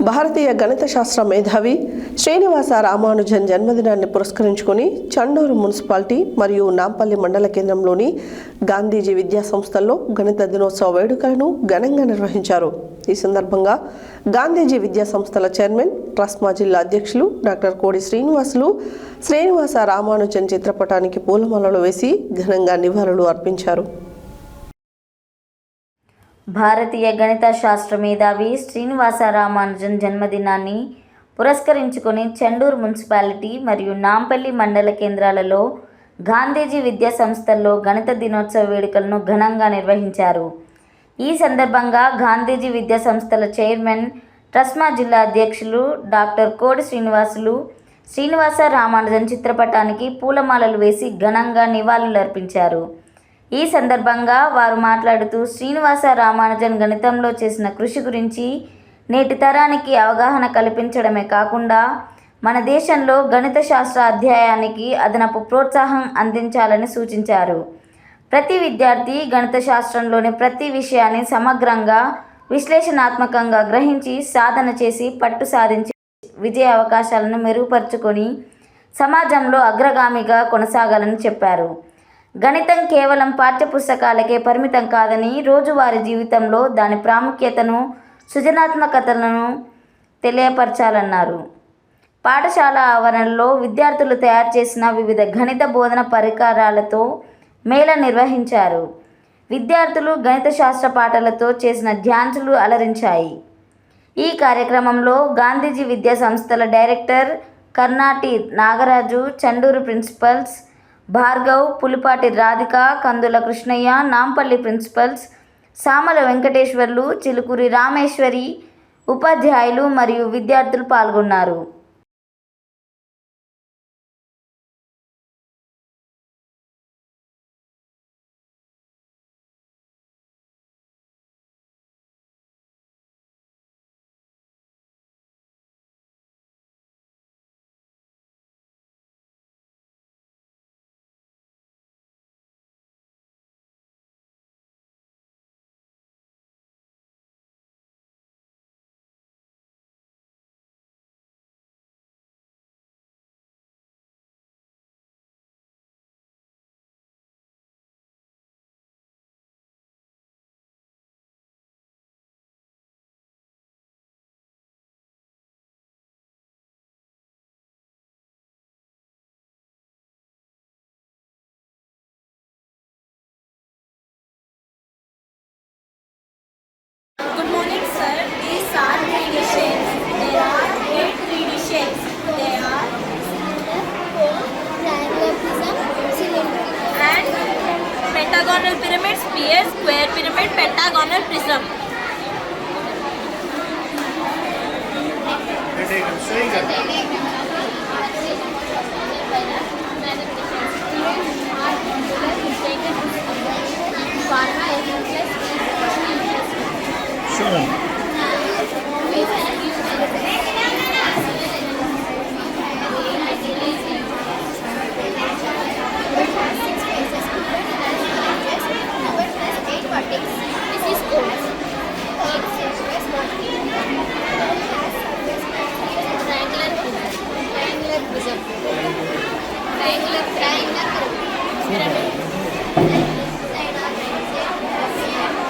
భారతీయ గణిత శాస్త్ర మేధావి శ్రీనివాస రామానుజన్ జన్మదినాన్ని పురస్కరించుకొని చండూరు మున్సిపాలిటీ మరియు నాంపల్లి మండల కేంద్రంలోని గాంధీజీ విద్యా సంస్థల్లో గణిత దినోత్సవ వేడుకలను ఘనంగా నిర్వహించారు. ఈ సందర్భంగా గాంధీజీ విద్యా సంస్థల చైర్మన్, ట్రస్మా జిల్లా అధ్యక్షులు డాక్టర్ కోడి శ్రీనివాసులు శ్రీనివాస రామానుజన్ చిత్రపటానికి పూలమాలలు వేసి ఘనంగా నివాళులు అర్పించారు. భారతీయ గణిత శాస్త్ర మేధావి శ్రీనివాస రామానుజన్ జన్మదినాన్ని పురస్కరించుకొని చండూరు మున్సిపాలిటీ మరియు నాంపల్లి మండల కేంద్రాలలో గాంధీజీ విద్యా సంస్థల్లో గణిత దినోత్సవ వేడుకలను ఘనంగా నిర్వహించారు. ఈ సందర్భంగా గాంధీజీ విద్యా సంస్థల చైర్మన్, ట్రస్మా జిల్లా అధ్యక్షులు డాక్టర్ కోడి శ్రీనివాసులు శ్రీనివాస రామానుజన్ చిత్రపటానికి పూలమాలలు వేసి ఘనంగా నివాళులు అర్పించారు. ఈ సందర్భంగా వారు మాట్లాడుతూ శ్రీనివాస రామానుజన్ గణితంలో చేసిన కృషి గురించి నేటి తరానికి అవగాహన కల్పించడమే కాకుండా మన దేశంలో గణిత శాస్త్ర అధ్యాయానికి అదనపు ప్రోత్సాహం అందించాలని సూచించారు. ప్రతి విద్యార్థి గణిత శాస్త్రంలోని ప్రతి విషయాన్ని సమగ్రంగా, విశ్లేషణాత్మకంగా గ్రహించి సాధన చేసి పట్టు సాధించి విజయ అవకాశాలను మెరుగుపరుచుకొని సమాజంలో అగ్రగామిగా కొనసాగాలని చెప్పారు. గణితం కేవలం పాఠ్యపుస్తకాలకే పరిమితం కాదని రోజువారీ జీవితంలో దాని ప్రాముఖ్యతను, సృజనాత్మకతలను తెలియపరచాలన్నారు. పాఠశాల ఆవరణలో విద్యార్థులు తయారు చేసిన వివిధ గణిత బోధన పరికరాలతో మేళ నిర్వహించారు. విద్యార్థులు గణిత శాస్త్ర పాఠాలతో చేసిన డ్యాన్సులు అలరించాయి. ఈ కార్యక్రమంలో గాంధీజీ విద్యా సంస్థల డైరెక్టర్ కర్నాటి నాగరాజు, చండూరు ప్రిన్సిపల్స్ భార్గవ్, పులిపాటి రాధిక, కందుల కృష్ణయ్య, నాంపల్లి ప్రిన్సిపల్స్ సామల వెంకటేశ్వర్లు, చిలుకూరి రామేశ్వరి, ఉపాధ్యాయులు మరియు విద్యార్థులు పాల్గొన్నారు. Good morning, sir. These are 3 dishes. There are 8 3 dishes. They are triangular prism, cylinder, and pentagonal pyramid, sphere, square pyramid, pentagonal prism. Sure.